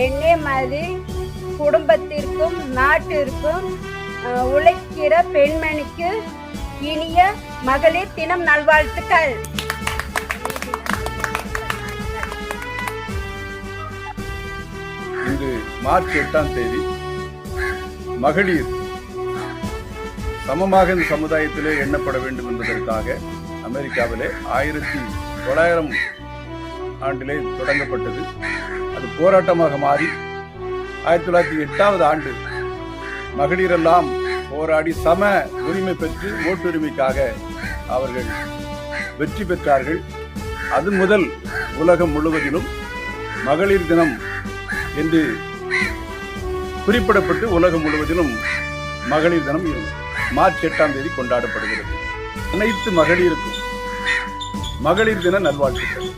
என்னே மாதிரி குடும்பத்திற்கும் நாட்டிற்கும் உழைக்கிற பெண்மணிக்கு இனிய மகளிர் தினம் நல்வாழ்த்துக்கள். இன்று மார்ச் 8ஆம் தேதி மகளிர் சமமாக இந்த சமுதாயத்திலே எண்ணப்பட வேண்டும் என்பதற்காக அமெரிக்காவிலே 1900 ஆண்டிலே தொடங்கப்பட்டது. அது போராட்டமாக மாறி 1908வது ஆண்டு மகளிரெல்லாம் போராடி சம உரிமை பெற்று ஓட்டுரிமைக்காக அவர்கள் வெற்றி பெற்றார்கள். அது முதல் உலகம் முழுவதிலும் மகளிர் தினம் என்று குறிப்பிடப்பட்டு உலகம் முழுவதிலும் மகளிர் தினம் மார்ச் 8ஆம் தேதி கொண்டாடப்படுகிறது. அனைத்து மகளிருக்கும் மகளிர் தின நல்வாழ்த்துக்கள்.